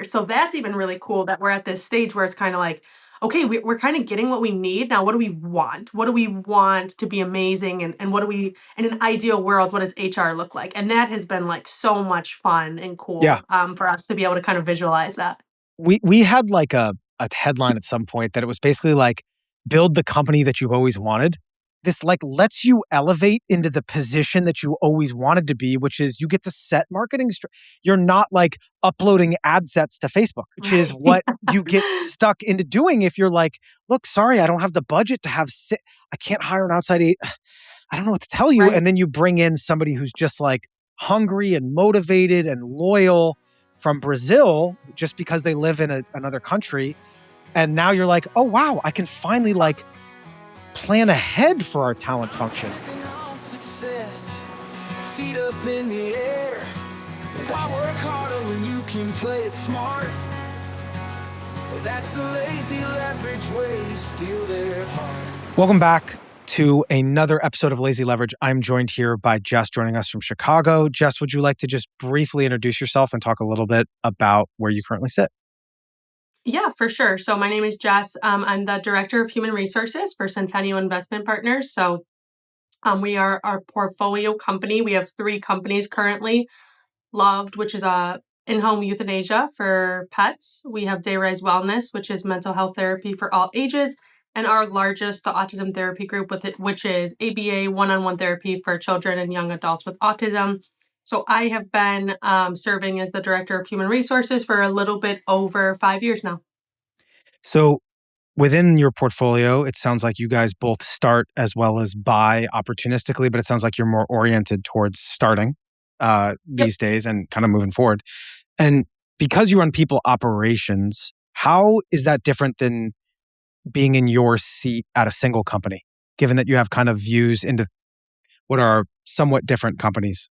So that's even really cool that we're at this stage where it's kind of like, okay, we're kind of getting what we need. Now, what do we want? What do we want to be amazing? And what do we, in an ideal world, what does HR look like? And that has been like so much fun and Yeah. cool for us to be able to kind of visualize that. We had like a headline at some point that it was basically like build the company that you've always wanted. This like lets you elevate into the position that you always wanted to be, which is you get to set marketing. You're not like uploading ad sets to Facebook, which is Right. what you get stuck into doing if you're like, look, sorry, I don't have the budget to have. I can't hire an outside. I don't know what to tell you. Right. And then you bring in somebody who's just like hungry and motivated and loyal from Brazil just because they live in another country. And now you're like, oh, wow, I can finally like plan ahead for our talent function. Success, feet up in the air. Why work harder when you can play it smart? That's the lazy leverage way to steal their heart. Welcome back to another episode of Lazy Leverage. I'm joined here by Jess joining us from Chicago. Jess, would you like to just briefly introduce yourself and talk a little bit about where you currently sit? Yeah, for sure. So my name is Jess. I'm the Director of Human Resources for Centennial Investment Partners. So we are our portfolio company. We have 3 companies currently. Loved, which is a in-home euthanasia for pets. We have Dayrise Wellness, which is mental health therapy for all ages. And our largest, the autism therapy group, which is ABA one-on-one therapy for children and young adults with autism. So I have been serving as the Director of Human Resources for a little bit over 5 years now. So within your portfolio, it sounds like you guys both start as well as buy opportunistically, but it sounds like you're more oriented towards starting Yep. these days and kind of moving forward. And because you run people operations, how is that different than being in your seat at a single company, given that you have kind of views into what are somewhat different companies?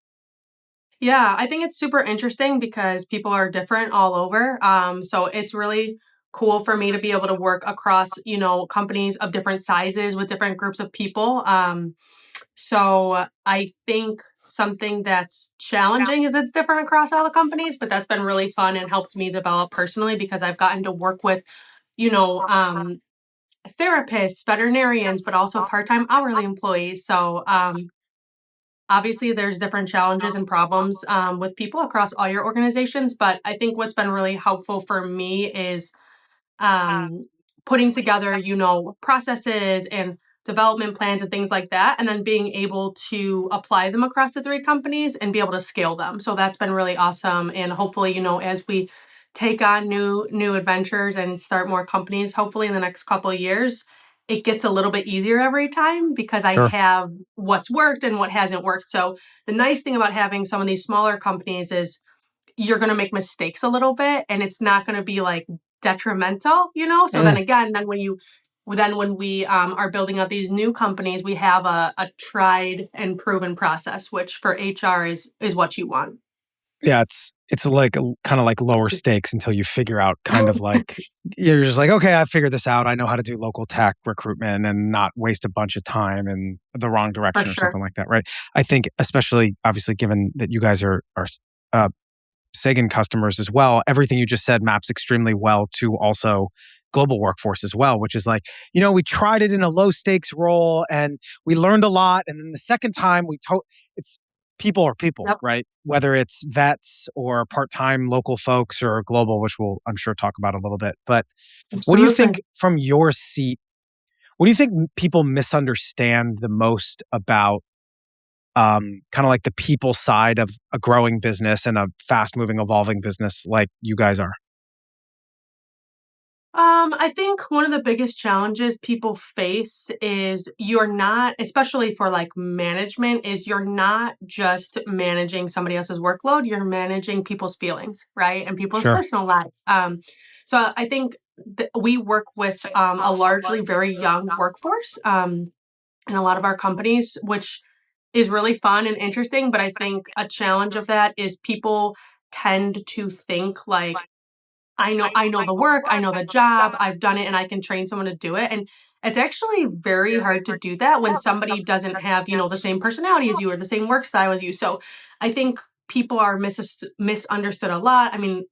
Yeah, I think it's super interesting because people are different all over. So it's really cool for me to be able to work across, companies of different sizes with different groups of people. So I think something that's challenging is it's different across all the companies, but that's been really fun and helped me develop personally because I've gotten to work with, you know, um, therapists, veterinarians, but also part-time hourly employees. So obviously, there's different challenges and problems with people across all your organizations, but I think what's been really helpful for me is um, putting together, processes and development plans and things like that, and then being able to apply them across the 3 companies and be able to scale them. So that's been really awesome. And hopefully, as we take on new adventures and start more companies, hopefully in the next couple of years, it gets a little bit easier every time because I Sure. have what's worked and what hasn't worked. So the nice thing about having some of these smaller companies is you're going to make mistakes a little bit and it's not going to be like detrimental. So then Mm. again, then when we are building out these new companies, we have a tried and proven process, which for HR is what you want. Yeah, it's like kind of like lower stakes until you figure out kind of like you're just like, okay, I figured this out. I know how to do local tech recruitment and not waste a bunch of time in the wrong For direction or sure. something like that, right? I think especially obviously given that you guys are uh, Sagan customers as well, everything you just said maps extremely well to also global workforce as well, which is like, we tried it in a low stakes role and we learned a lot. And then the second time it's people are people, Yep. right? Whether it's vets or part-time local folks or global, which we'll, I'm sure, talk about a little bit. But what do you think Absolutely. from your seat? What do you think people misunderstand the most about kind of like the people side of a growing business and a fast moving, evolving business like you guys are? I think one of the biggest challenges people face is you're not, especially for like management, is you're not just managing somebody else's workload, you're managing people's feelings, right? And people's Sure. personal lives. So I think we work with a largely very young workforce in a lot of our companies, which is really fun and interesting. But I think a challenge of that is people tend to think like, I know the work, I know the job, I've done it and I can train someone to do it. And it's actually very hard to do that when somebody doesn't have, the same personality as you or the same work style as you. So I think people are misunderstood a lot. I mean,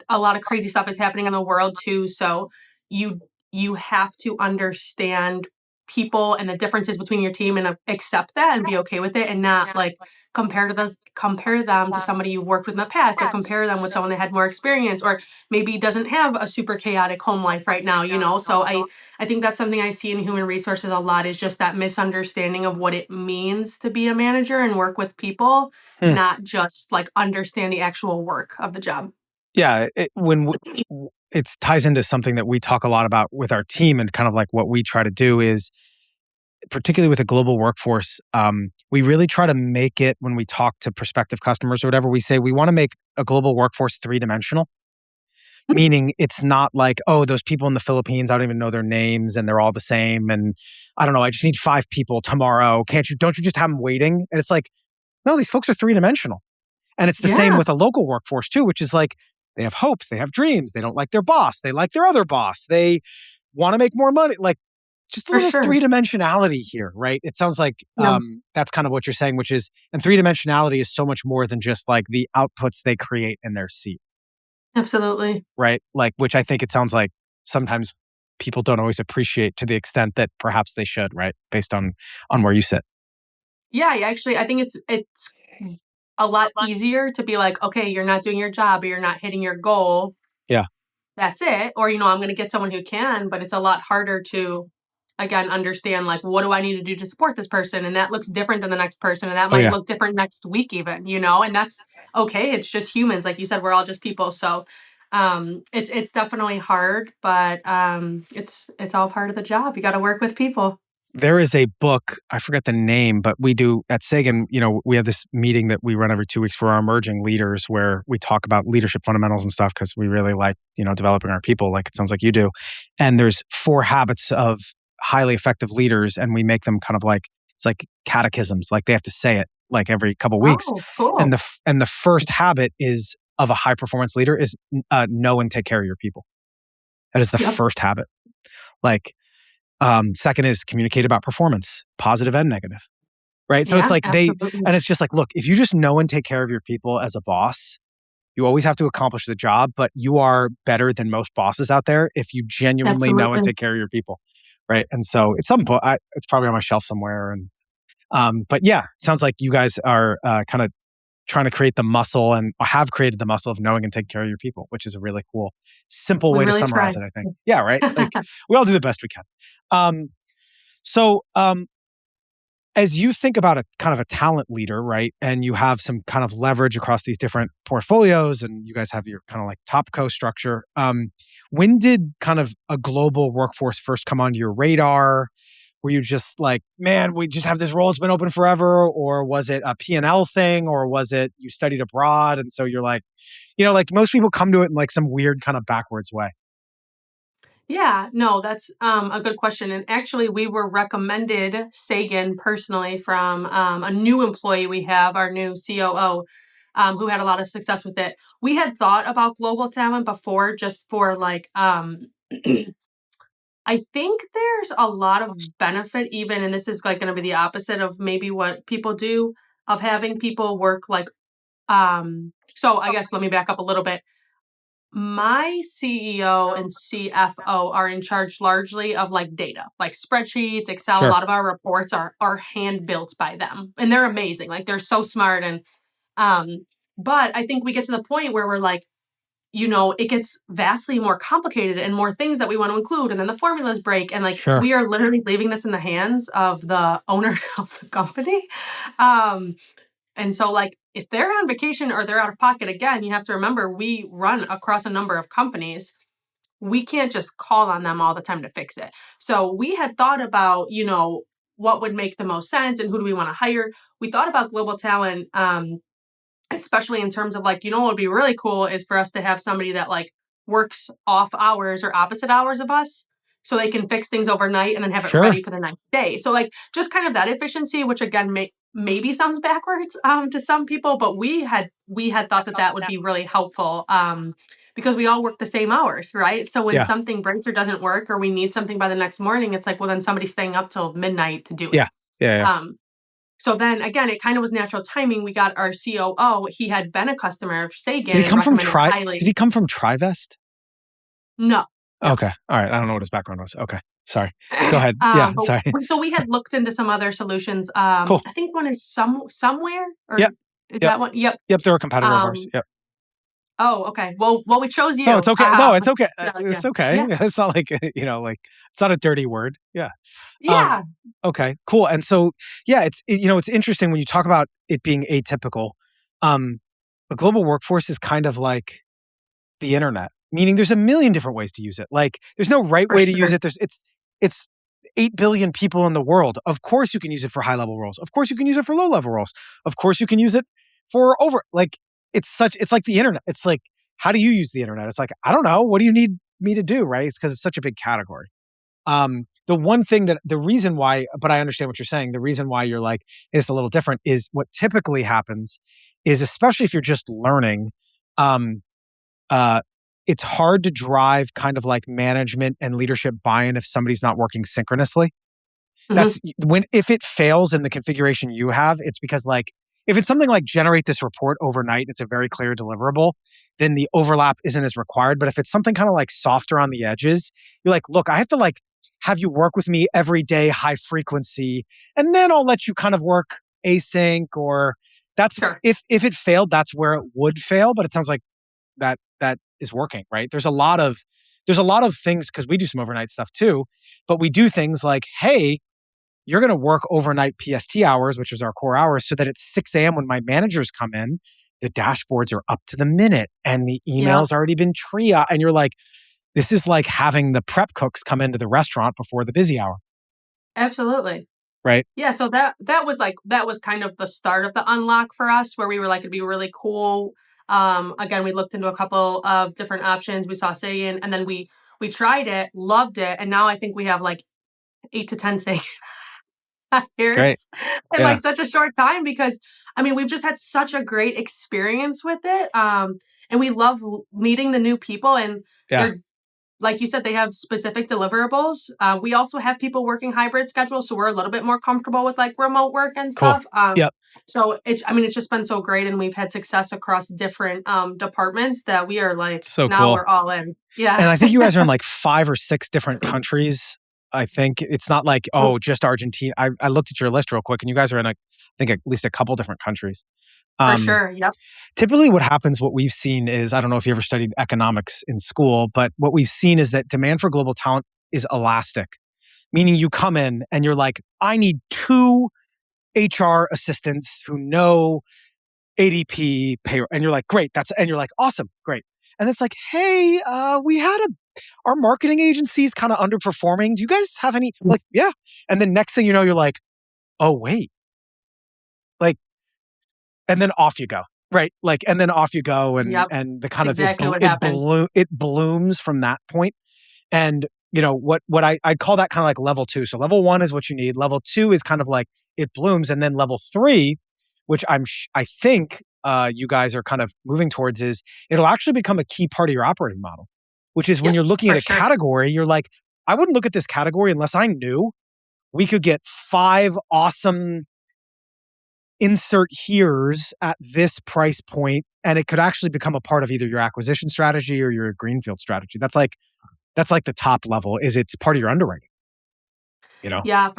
a lot of crazy stuff is happening in the world too. So you you have to understand people and the differences between your team and accept that and be okay with it and not like compare them to somebody you've worked with in the past or compare them with someone that had more experience or maybe doesn't have a super chaotic home life right now, you know. So I think that's something I see in human resources a lot is just that misunderstanding of what it means to be a manager and work with people, Hmm. not just like understand the actual work of the job. Yeah, it ties into something that we talk a lot about with our team, and kind of like what we try to do is, particularly with a global workforce, we really try to make it, when we talk to prospective customers or whatever, we say we want to make a global workforce three-dimensional. Meaning it's not like, oh, those people in the Philippines, I don't even know their names and they're all the same. And I don't know, I just need 5 people tomorrow. Don't you just have them waiting? And it's like, no, these folks are three-dimensional. And it's the same Yeah, with a local workforce too, which is like, they have hopes, they have dreams, they don't like their boss, they like their other boss, they want to make more money. Like, just a for little sure. three-dimensionality here, right? It sounds like Yeah, that's kind of what you're saying, which is, and three-dimensionality is so much more than just like the outputs they create in their seat, absolutely. right? Like, which I think it sounds like sometimes people don't always appreciate to the extent that perhaps they should, right? Based on where you sit. Yeah, actually, I think it's a lot easier to be like, okay, you're not doing your job or you're not hitting your goal. Yeah. That's it. Or, you know, I'm going to get someone who can, but it's a lot harder to, again, understand like, what do I need to do to support this person? And that looks different than the next person. And that Oh might yeah. look different next week, even, you know, and that's okay. It's just humans. Like you said, we're all just people. So, it's definitely hard, but, it's all part of the job. You got to work with people. There is a book, I forget the name, but we do at Sagan, we have this meeting that we run every 2 weeks for our emerging leaders where we talk about leadership fundamentals and stuff because we really like, developing our people, like it sounds like you do. And there's 4 habits of highly effective leaders, and we make them kind of like, it's like catechisms, like they have to say it like every couple weeks. Oh, And cool. the first habit is of a high performance leader is know and take care of your people. That is the Yep. first habit. Like, second is communicate about performance, positive and negative, right? So it's Yeah, like absolutely. and it's just like, look, if you just know and take care of your people as a boss, you always have to accomplish the job, but you are better than most bosses out there if you genuinely know and Absolutely. take care of your people, right? And so it's some book, it's probably on my shelf somewhere. And but yeah, it sounds like you guys are kind of trying to create the muscle and have created the muscle of knowing and taking care of your people, which is a really cool, simple We way to really summarize try. it, I think. Yeah, right? Like we all do the best we can. Um, so, as you think about a kind of a talent leader, right, and you have some kind of leverage across these different portfolios, and you guys have your kind of like top co structure. When did kind of a global workforce first come onto your radar? Were you just like, man, we just have this role; it's been open forever, or was it a P&L thing, or was it you studied abroad, and so you're like, like most people come to it in like some weird kind of backwards way. Yeah, no, that's a good question. And actually, we were recommended Sagan personally from a new employee we have, our new COO, who had a lot of success with it. We had thought about global talent before, just for like, I think there's a lot of benefit, even, and this is like going to be the opposite of maybe what people do, of having people work like, so I guess let me back up a little bit. My CEO and CFO are in charge largely of like data, like spreadsheets, Excel. A Sure. lot of our reports are hand built by them, and they're amazing. Like they're so smart, and um, but I think we get to the point where we're like, you know, it gets vastly more complicated and more things that we want to include, and then the formulas break, and like Sure. we are literally leaving this in the hands of the owners of the company. Um, and so, like, if they're on vacation or they're out of pocket, again, you have to remember we run across a number of companies. We can't just call on them all the time to fix it. So we had thought about, you know, what would make the most sense and who do we want to hire. We thought about global talent, especially in terms of like, you know, what would be really cool is for us to have somebody that like works off hours or opposite hours of us so they can fix things overnight and then have it Sure. ready for the next day. So like just kind of that efficiency, which again maybe sounds backwards to some people, but we had thought that that would be really helpful because we all work the same hours, right? So when Yeah. something breaks or doesn't work or we need something by the next morning, it's like, well, then somebody's staying up till midnight to do it. Yeah. Yeah. Yeah. Um, So then again, it kind of was natural timing. We got our COO. He had been a customer of Did Sagan he and come from recommended Did highly. he come from Trivest? No, no. Okay. All right. I don't know what his background was. Okay. Sorry. Go ahead. Yeah. But Sorry. so we had looked into some other solutions. Cool. I think one is somewhere, or Yep. is Yep. that one? Yep. Yep. They're a competitor of ours. Um, Yep. oh, okay. Well, we chose No, it's you. okay. No, it's okay. So yeah, It's okay. yeah, It's not like, like it's not a dirty word. Yeah. Um, yeah. okay, cool. And so, yeah, it's interesting when you talk about it being atypical. Um, a global workforce is kind of like the internet, meaning there's a million different ways to use it. Like there's no right For way to use sure. it. It's 8 billion people in the world. Of course you can use it for high level roles. Of course you can use it for low level roles. Of course you can use it for like it's like the internet. It's like, how do you use the internet? It's like, I don't know. What do you need me to do? Right? It's because it's such a big category. The one thing that the reason why, but I understand what you're saying. The reason why you're like, it's a little different is what typically happens is, especially if you're just learning, um, uh, it's hard to drive kind of like management and leadership buy-in if somebody's not working synchronously. Hmm. That's when, if it fails in the configuration you have, it's because like, if it's something like generate this report overnight, it's a very clear deliverable, then the overlap isn't as required. But if it's something kind of like softer on the edges, you're like, look, I have to like have you work with me every day, high frequency, and then I'll let you kind of work async, or that's Sure. if it failed, that's where it would fail. But it sounds like that is working, right? There's a lot of things, because we do some overnight stuff too, but we do things like, hey, you're going to work overnight PST hours, which is our core hours, so that at 6 a.m. when my managers come in, the dashboards are up to the minute and the Yep. email's already been triaged. And you're like, this is like having the prep cooks come into the restaurant before the busy hour, Absolutely. right? Yeah, so that was kind of the start of the unlock for us, where we were like, it'd be really cool. Again, we looked into a couple of different options. We saw Sagan, and then we tried it, loved it, and now I think we have like 8 to 10 Sagan It's great. hires in Yeah. like such a short time, because I mean we've just had such a great experience with it. And we love meeting the new people, and Yeah. they're, like you said, they have specific deliverables. We also have people working hybrid schedules, so we're a little bit more comfortable with like remote work and Cool. stuff. Yep. So I mean, it's just been so great, and we've had success across different departments that we are like, So now cool. we're all in. Yeah. And I think you guys are in like 5 or 6 different countries. I think it's not like, Oh, oh, just Argentina. I looked at your list real quick, and you guys are in, I think, at least a couple different countries. for Um, sure. Yep. Typically what happens, what we've seen is, I don't know if you ever studied economics in school, but what we've seen is that demand for global talent is elastic, meaning you come in and you're like, I need 2 HR assistants who know ADP payroll. And you're like, great. And you're like, awesome. Great. And it's like, hey, we had our marketing agency is kind of underperforming. Do you guys have any, like, yeah. And then next thing you know, you're like, oh, wait, like, and then off you go. Right. Like, and then off you go. And, Yep. and the That's kind of, exactly what happened. it blooms from that point. And, what I'd call that kind of like level 2. So level 1 is what you need. Level 2 is kind of like it blooms. And then level 3, which I think you guys are kind of moving towards, is it'll actually become a key part of your operating model, which is when Yep. you're looking at For a sure. category, you're like, I wouldn't look at this category unless I knew we could get 5 awesome insert here's at this price point, and it could actually become a part of either your acquisition strategy or your greenfield strategy. That's like the top level, is it's part of your underwriting, you know? Yeah,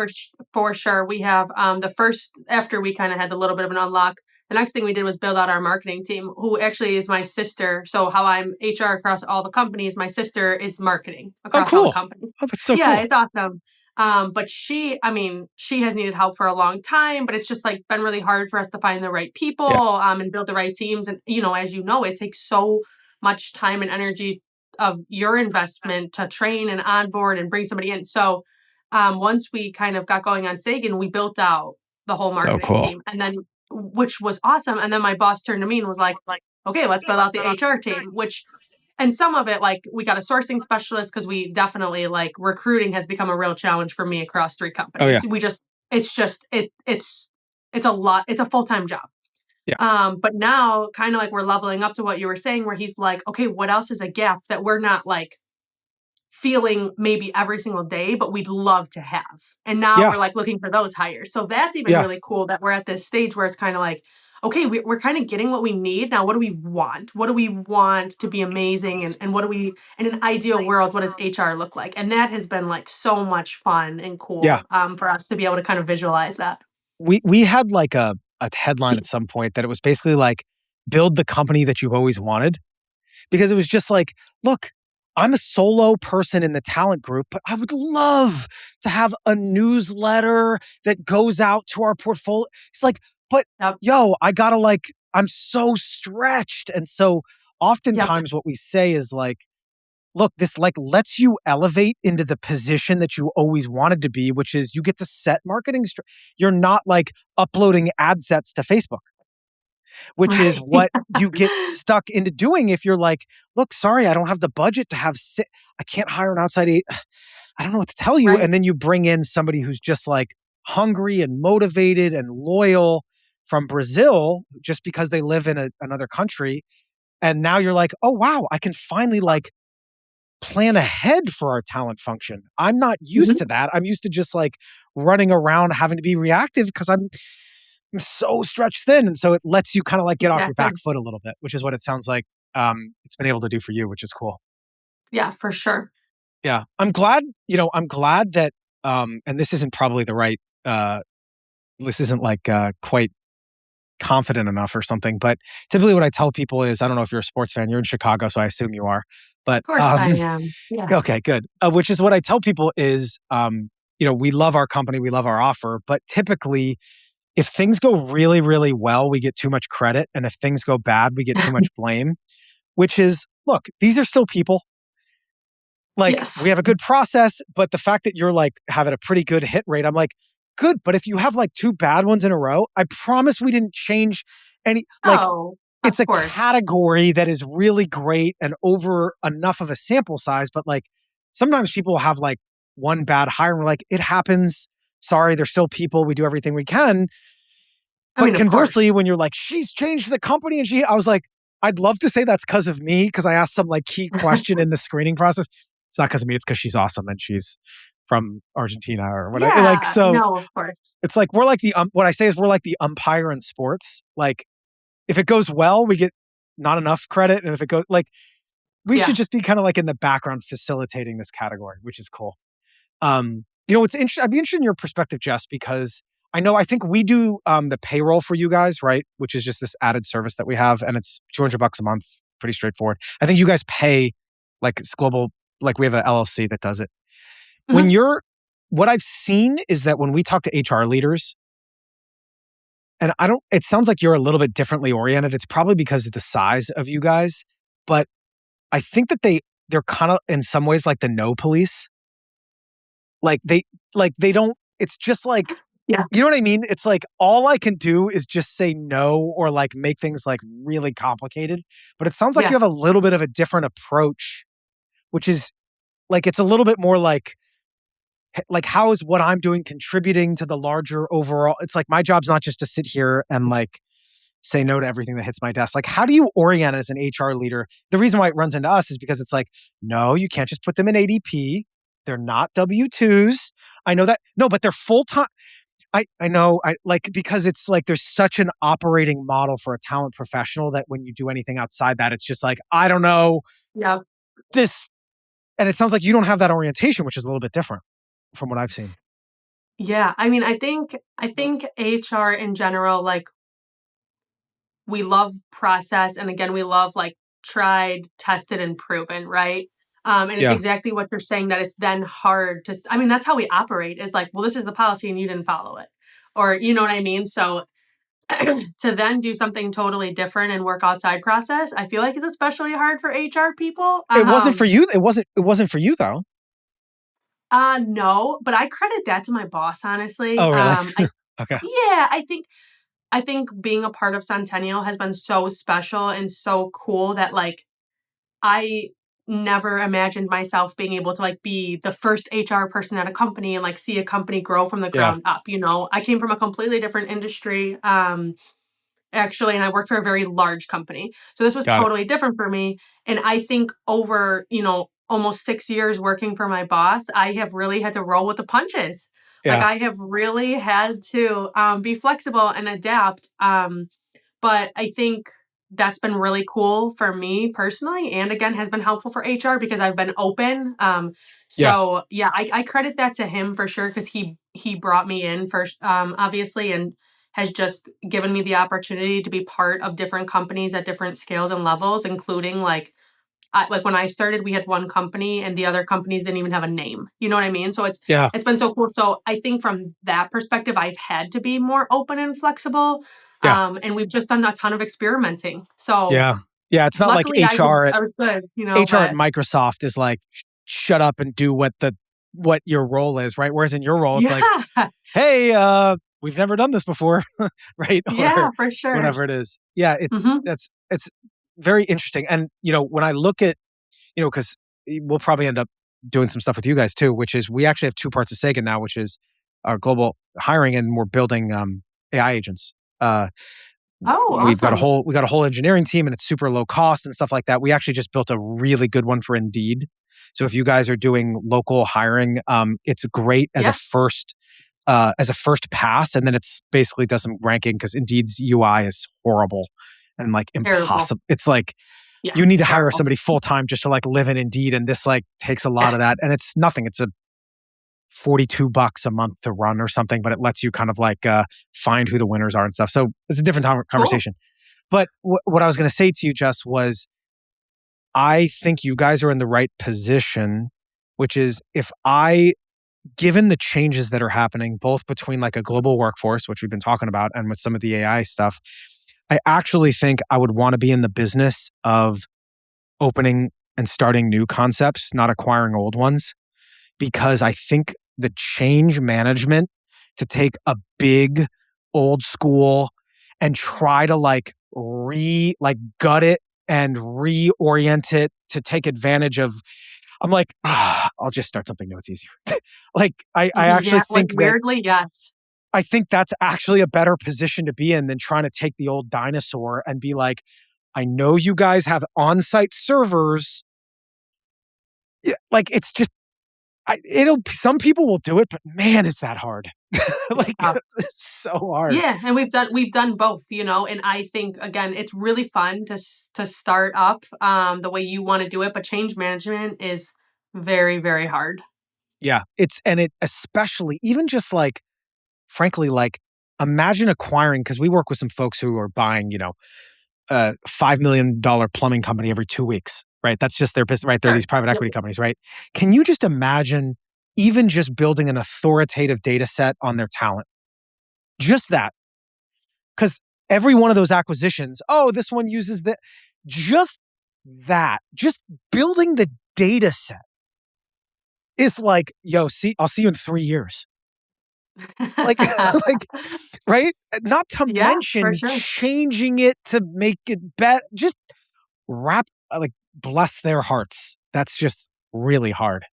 for sure. We have the first, after we kind of had a little bit of an unlock, the next thing we did was build out our marketing team, who actually is my sister. So how I'm HR across all the companies, my sister is marketing Oh, across all the cool. companies. Oh, that's so Yeah, cool. it's awesome. But I mean, she has needed help for a long time, but it's just like been really hard for us to find the right people, Yeah. and build the right teams. And as you know, it takes so much time and energy of your investment to train and onboard and bring somebody in. So once we kind of got going on Sagan, we built out the whole So marketing cool. team, and then, which was awesome. And then my boss turned to me and was like, "Okay, let's build out the HR team." Which, and some of it, like, we got a sourcing specialist, because we definitely, like, recruiting has become a real challenge for me across 3 Oh, yeah. companies. It's just it's a lot. It's a full time job. Yeah. But now, kind of like, we're leveling up to what you were saying, where he's like, "Okay, what else is a gap that we're not like feeling maybe every single day, but we'd love to have. And now Yeah. we're like looking for those hires. So that's even Yeah. really cool that we're at this stage where it's kind of like, okay, we're kind of getting what we need. Now, what do we want? What do we want to be amazing? And what do we, in an ideal world, what does HR look like? And that has been like so much fun and Yeah. cool for us to be able to kind of visualize that. We had like a headline at some point that it was basically like build the company that you've always wanted, because it was just like, look, I'm a solo person in the talent group, but I would love to have a newsletter that goes out to our portfolio. It's like, but Yep. yo, I gotta like, I'm so stretched. And so Yep. oftentimes what we say is like, look, this like lets you elevate into the position that you always wanted to be, which is you get to set marketing. You're not like uploading ad sets to Facebook, which is Right. what you get stuck into doing if you're like, look, sorry, I don't have the budget to have, I can't hire an outside, I don't know what to tell you. Right. And then you bring in somebody who's just like hungry and motivated and loyal from Brazil just because they live in another country. And now you're like, oh, wow, I can finally like plan ahead for our talent function. I'm not used Mhm. to that. I'm used to just like running around having to be reactive because I'm so stretched thin. And so it lets you kind of like get off your back Exactly. foot a little bit, which is what it sounds like it's been able to do for you, which is cool. Yeah, for sure. Yeah. I'm glad, I'm glad that, and this isn't probably the right, this isn't like quite confident enough or something, but typically what I tell people is, I don't know if you're a sports fan, you're in Chicago, so I assume you are, but, Of course I am. Yeah. okay, good. Which is what I tell people is, we love our company, we love our offer, but typically if things go really, really well, we get too much credit. And if things go bad, we get too much blame, which is, look, these are still people. Like we Yes. have a good process, but the fact that you're like having a pretty good hit rate, I'm like, good. But if you have like two bad ones in a row, I promise we didn't change any, like Oh, it's of a course. category that is really great and over enough of a sample size. But like sometimes people have like one bad hire and we're like, it happens. Sorry, they're still people. We do everything we can. I But mean, of conversely, course. when you're like, she's changed the company and I was like, I'd love to say that's because of me, because I asked some like key question in the screening process. It's not because of me, it's because she's awesome and she's from Argentina or whatever. Like, Yeah. so No, of course. it's like, we're like what I say is we're like the umpire in sports. Like, if it goes well, we get not enough credit. And if it goes like, we should Yeah. just be kind of like in the background facilitating this category, which is cool. It's interesting. I'd be interested in your perspective, Jess, because I think we do the payroll for you guys, right? Which is just this added service that we have, and it's $200 a month, pretty straightforward. I think you guys pay like it's global, like we have an LLC that does it. When Mhm. what I've seen is that when we talk to HR leaders, and it sounds like you're a little bit differently oriented. It's probably because of the size of you guys, but I think that they're kind of in some ways like the no police. Like they don't, it's just like, Yeah. you know what I mean? It's like all I can do is just say no or like make things like really complicated. But it sounds like you Yeah. have a little bit of a different approach, which is like it's a little bit more like how is what I'm doing contributing to the larger overall? It's like my job's not just to sit here and like say no to everything that hits my desk. Like how do you orient as an HR leader? The reason why it runs into us is because it's like, no, you can't just put them in ADP. They're not W-2s. I know that. No, but they're full-time. I know, I like, because it's like there's such an operating model for a talent professional that when you do anything outside that, it's just like, I don't know Yeah. this. And it sounds like you don't have that orientation, which is a little bit different from what I've seen. Yeah. I mean, I think HR in general, like we love process, and again, we love like tried, tested, and proven, right? And it's Yeah. exactly what you're saying that it's then hard to. I mean, that's how we operate. Is like, well, this is the policy, and you didn't follow it, or you know what I mean. So to then do something totally different and work outside process, I feel like is especially hard for HR people. It wasn't for you. It wasn't for you though. No, but I credit that to my boss, honestly. Oh, really? Okay. Yeah, I think being a part of Centennial has been so special and so cool that like I never imagined myself being able to like be the first HR person at a company and like see a company grow from the Yeah. ground up, you know. I came from a completely different industry. Actually, and I worked for a very large company. So this was Got it. totally different for me. And I think over, almost 6 years working for my boss, I have really had to roll with the punches. Like Yeah. I have really had to be flexible and adapt. But I think that's been really cool for me personally, and again has been helpful for HR because I've been open. Yeah. So yeah, I credit that to him for sure because he brought me in first, obviously, and has just given me the opportunity to be part of different companies at different scales and levels, including like when I started, we had one company and the other companies didn't even have a name. You know what I mean? So Yeah. it's been so cool. So I think from that perspective, I've had to be more open and flexible. Yeah. And we've just done a ton of experimenting. So Yeah. Yeah. It's not like luckily I was good, HR at but Microsoft is like, shut up and do what your role is, right? Whereas in your role, it's like, yeah, hey, we've never done this before, right? Or yeah, for sure. whatever it is. Yeah, Hmm. it's very interesting. And when I look at, because we'll probably end up doing some stuff with you guys too, which is we actually have two parts of Sagan now, which is our global hiring, and we're building AI agents. Oh, We've got a awesome. whole engineering team, and it's super low cost and stuff like that. We actually just built a really good one for Indeed. So if you guys are doing local hiring, it's great Yeah, as a first pass, and then it's basically does some ranking because Indeed's UI is horrible and like terrible. impossible. It's like Yeah, you need to hire terrible. somebody full time just to like live in Indeed, and this like takes a lot of that, and it's nothing. It's a $42 a month to run or something, but it lets you kind of like find who the winners are and stuff. So it's a different Cool. conversation. But what I was going to say to you, Jess, was I think you guys are in the right position, which is given the changes that are happening, both between like a global workforce, which we've been talking about, and with some of the AI stuff, I actually think I would want to be in the business of opening and starting new concepts, not acquiring old ones, because I think the change management to take a big old school and try to gut it and reorient it to take advantage of, I'm like, I'll just start something new. It's easier. Like I actually Yeah, like think that weirdly, yes. I think that's actually a better position to be in than trying to take the old dinosaur and be like, I know you guys have on-site servers. Yeah, like it's just some people will do it, but man, is that hard. Like Yeah. it's so hard. Yeah, and we've done both, and I think again, it's really fun to start up the way you want to do it, but change management is very, very hard. Yeah. It especially even just like frankly, like imagine acquiring, because we work with some folks who are buying, a $5 million plumbing company every 2 weeks, right? That's just their business, right? They're Sure. these private Yep. equity companies, right? Can you just imagine even just building an authoritative data set on their talent? Just that. Because every one of those acquisitions, oh, this one uses that. Just that, just building the data set is like, yo, I'll see you in 3 years. Like, like, right? Not to Yeah, for mention sure. changing it to make it better. Just bless their hearts. That's just really hard,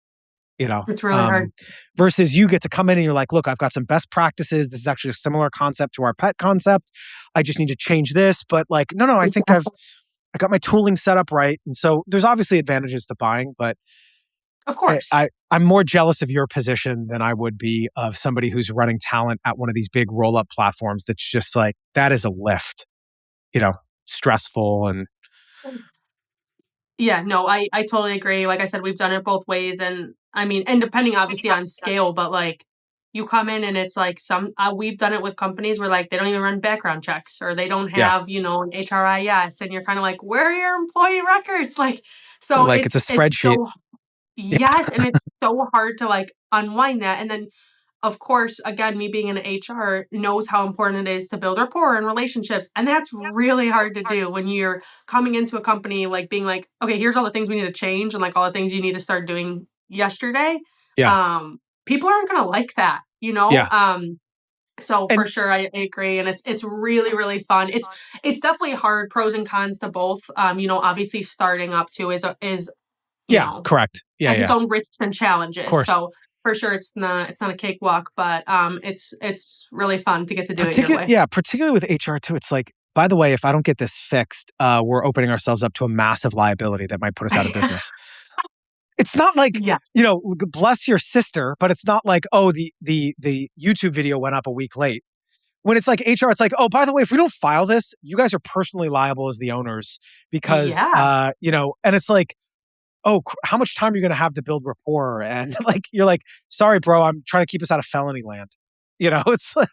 you know. It's really hard. Versus you get to come in and you're like, look, I've got some best practices. This is actually a similar concept to our pet concept. I just need to change this. But like, no, I think Exactly. I got my tooling set up right. And so there's obviously advantages to buying, but Of course. I'm more jealous of your position than I would be of somebody who's running talent at one of these big roll up platforms. That's just like, that is a lift, stressful. And Yeah, no, I totally agree. Like I said, we've done it both ways, and I mean, and depending obviously on scale, but like you come in and it's like we've done it with companies where like they don't even run background checks or they don't yeah, have an HRIS, and you're kind of like, where are your employee records? Like, so like it's a it's spreadsheet. so yes, and it's so hard to like unwind that, and then of course, again, me being in HR knows how important it is to build rapport and relationships. And that's really hard to do when you're coming into a company, like being like, okay, here's all the things we need to change and like all the things you need to start doing yesterday. Yeah. People aren't going to like that, you know? Yeah. So for And sure, I agree, and it's really really fun. It's definitely hard, pros and cons to both. Obviously starting up too is you yeah, know correct. Yeah. has its Yeah. own risks and Of challenges. course. So for sure, it's not a cakewalk, but it's really fun to get to do it your Particular, way. yeah, particularly with HR too. It's like, by the way, if I don't get this fixed, we're opening ourselves up to a massive liability that might put us out of business. It's not like, Yeah. bless your sister, but it's not like, oh, the YouTube video went up a week late. When it's like HR, it's like, oh, by the way, if we don't file this, you guys are personally liable as the owners because, Yeah, and it's like, oh, how much time are you going to have to build rapport? And like, you're like, sorry, bro, I'm trying to keep us out of felony land. It's like,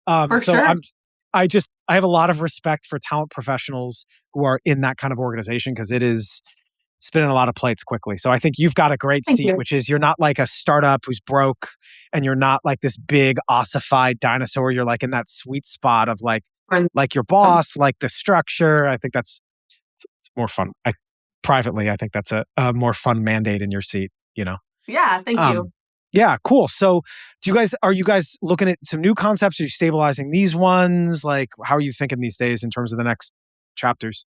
for so sure. I have a lot of respect for talent professionals who are in that kind of organization because it is spinning a lot of plates quickly. So I think you've got a great Thank seat, you. which is you're not like a startup who's broke and you're not like this big ossified dinosaur. You're like in that sweet spot of Friends. like your boss, like the structure. I think it's more fun. Privately, I think that's a more fun mandate in your seat. Yeah, thank you. Um, yeah, cool. So are you guys looking at some new concepts? Are you stabilizing these ones? Like, how are you thinking these days in terms of the next chapters?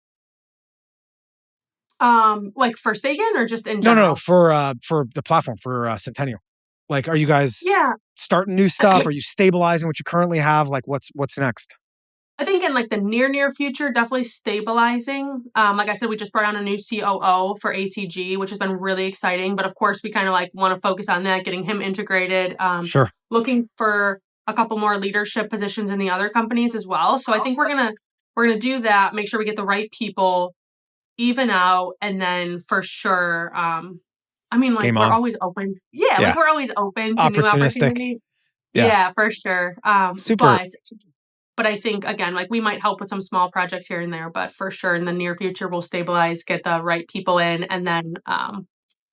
Like for Sagan or just in No, no, no, general? for the platform for Centennial. Like, are you guys Yeah. starting new stuff? Are you stabilizing what you currently have? Like, what's next? I think in like the near future, definitely stabilizing. Like I said, we just brought on a new COO for ATG, which has been really exciting. But of course, we kind of like want to focus on that, getting him integrated. Sure. Looking for a couple more leadership positions in the other companies as well. So I think we're gonna do that. Make sure we get the right people, even out, and then for sure. I mean, like Game we're on. always open. Yeah, like Yeah. we're always open to new Opportunistic. opportunities. Yeah. Yeah, for sure. Super. But I think again, like we might help with some small projects here and there, but for sure in the near future we'll stabilize, get the right people in, and then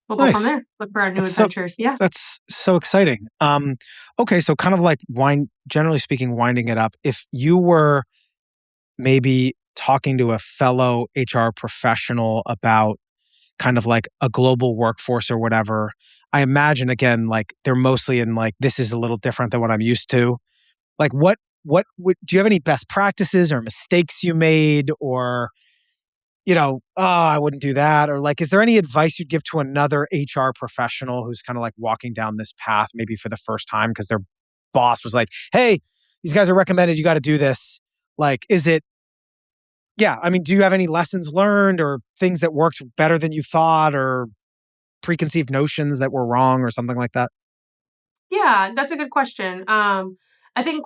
we'll go from Nice. there. Look for our new That's so adventures. Yeah. that's so exciting. Okay, so kind of like generally speaking, winding it up. If you were maybe talking to a fellow HR professional about kind of like a global workforce or whatever, I imagine again, like they're mostly in like, this is a little different than what I'm used to. Like what would do you have any best practices or mistakes you made or oh, I wouldn't do that? Or like, is there any advice you'd give to another HR professional who's kind of like walking down this path, maybe for the first time because their boss was like, hey, these guys are recommended, you got to do this. Like, yeah, I mean, do you have any lessons learned or things that worked better than you thought or preconceived notions that were wrong or something like that? Yeah, that's a good question. I think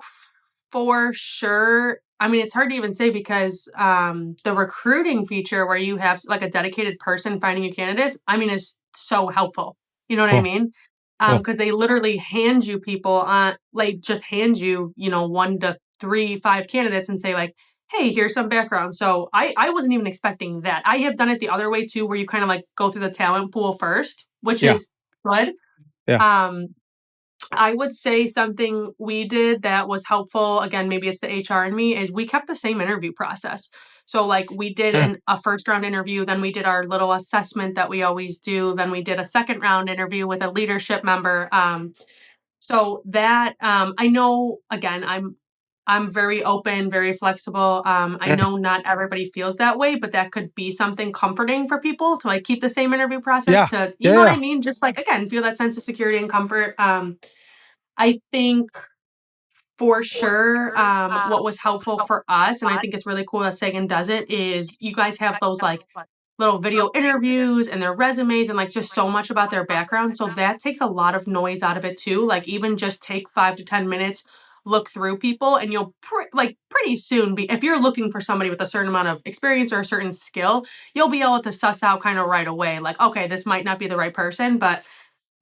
for sure. I mean, it's hard to even say because the recruiting feature where you have like a dedicated person finding you candidates, I mean, is so helpful. You know what I Cool. mean? Cool. Because they literally hand you people on, like, just hand you, 1 to 3, 5 candidates and say like, hey, here's some background. So I wasn't even expecting that. I have done it the other way too, where you kind of like go through the talent pool first, which Yeah. is good. Yeah. Um, I would say something we did that was helpful, again, maybe it's the HR in me, is we kept the same interview process. So, like, we did Yeah. a first round interview, then we did our little assessment that we always do, then we did a second round interview with a leadership member. So that I know, again, I'm very open, very flexible. I Yeah. know not everybody feels that way, but that could be something comforting for people to like keep the same interview process Yeah. to, you Yeah. know what I Yeah. mean? Just like again, feel that sense of security and comfort. I think for sure, what was helpful for us, and I think it's really cool that Sagan does it, is you guys have those like little video interviews and their resumes and like just so much about their background. So that takes a lot of noise out of it too. Like even just take 5 to 10 minutes, look through people, and you'll pretty soon be, if you're looking for somebody with a certain amount of experience or a certain skill, you'll be able to suss out kind of right away. Like, okay, this might not be the right person, but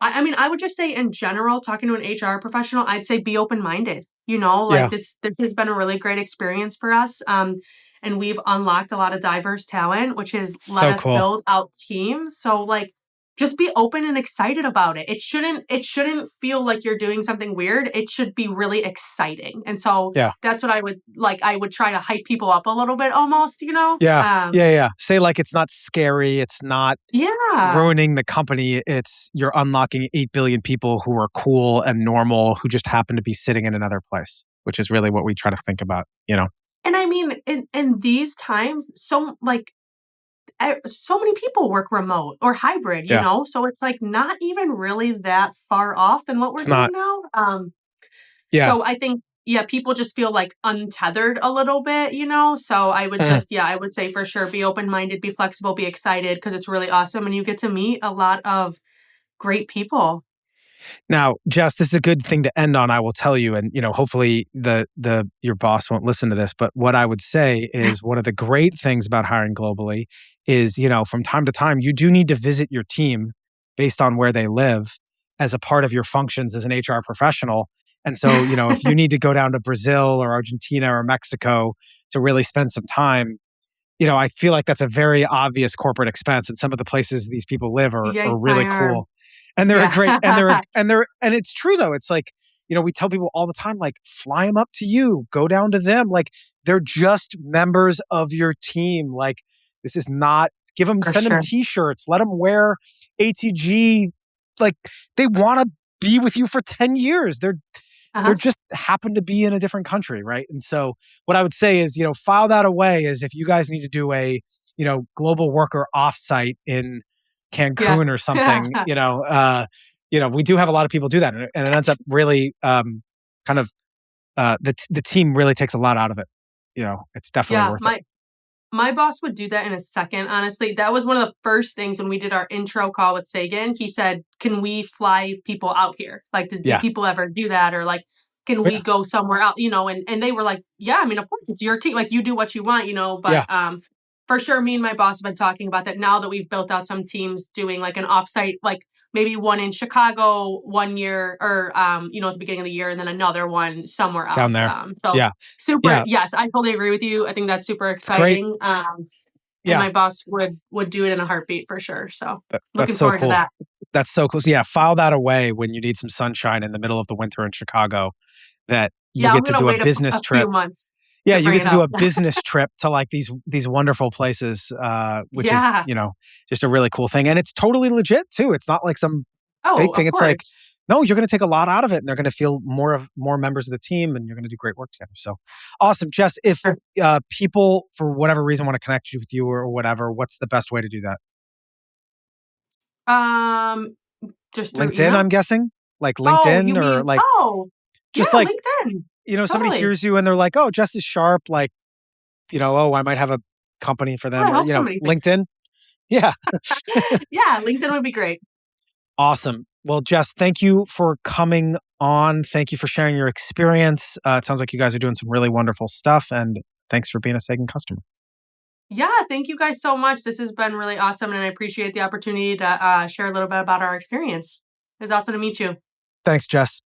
I mean, I would just say in general, talking to an HR professional, I'd say be open-minded. Like Yeah. this has been a really great experience for us. And we've unlocked a lot of diverse talent, which has let So us cool. build out teams. So like just be open and excited about it. It shouldn't feel like you're doing something weird. It should be really exciting. And so Yeah. that's what I would try to hype people up a little bit almost. Yeah. Yeah. Yeah. Say like it's not scary. It's not Yeah. ruining the company. It's you're unlocking 8 billion people who are cool and normal who just happen to be sitting in another place, which is really what we try to think about. And I mean, in these times, so many people work remote or hybrid, Yeah. so it's like not even really that far off than what we're It's doing not. now. Yeah. So I think yeah, people just feel like untethered a little bit, you know? So I would Mhm. just, yeah, I would say for sure be open minded, be flexible, be excited because it's really awesome and you get to meet a lot of great people. Now, Jess, this is a good thing to end on, I will tell you, and hopefully the your boss won't listen to this, but what I would say is one of the great things about hiring globally is, from time to time you do need to visit your team based on where they live as a part of your functions as an HR professional. And so, if you need to go down to Brazil or Argentina or Mexico to really spend some time, I feel like that's a very obvious corporate expense, and some of the places these people live are Yank really my arm. cool, and they're a Yeah. great, and it's true though. It's like we tell people all the time, like fly them up to you, go down to them, like they're just members of your team. Like this is not For send them sure. t-shirts, let them wear ATG, like they want to be with you for 10 years. They're Uh-huh. just happen to be in a different country, right? And so what I would say is, file that away is if you guys need to do a, global worker offsite in Yeah. Cancun or something, we do have a lot of people do that, and it ends up really kind of the team really takes a lot out of it. It's definitely Yeah. worth it. My boss would do that in a second, honestly. That was one of the first things when we did our intro call with Sagan. He said, "Can we fly people out here? Like, do Yeah. people ever do that? Or like, can Oh, we yeah. go somewhere else?" And they were like, "Yeah, I mean, of course, it's your team. Like, you do what you want, you know." But Yeah. for sure, me and my boss have been talking about that now that we've built out some teams doing like an offsite, like maybe one in Chicago 1 year, or at the beginning of the year, and then another one somewhere Down else. there. So Yeah. super, Yeah. yes, I totally agree with you. I think that's super It's great. exciting. And Yeah. my boss would do it in a heartbeat for sure. So That's looking so forward to cool. that. That's so cool. So yeah, file that away when you need some sunshine in the middle of the winter in Chicago, that you Yeah, I'm get to gonna do a wait business a few trip. months Yeah, to you bring get it to do up. a business trip to like these wonderful places, which is, Yeah. just a really cool thing. And it's totally legit too. It's not like some Oh, fake thing. of It's like, course. no, you're going to take a lot out of it, and they're going to feel more members of the team, and you're going to do great work together. So awesome, Jess. If Sure. people for whatever reason want to connect you with you or whatever, what's the best way to do that? Um, just through LinkedIn, email? I'm guessing, like Oh, you LinkedIn, or mean like oh, yeah, just like LinkedIn. somebody Totally. hears you and they're like, oh, Jess is sharp, like oh, I might have a company for Oh, them, I or hope somebody thinks LinkedIn. Yeah. yeah, LinkedIn would be great. Awesome. Well, Jess, thank you for coming on. Thank you for sharing your experience. It sounds like you guys are doing some really wonderful stuff, and thanks for being a Sagan customer. Yeah, thank you guys so much. This has been really awesome, and I appreciate the opportunity to share a little bit about our experience. It was awesome to meet you. Thanks, Jess.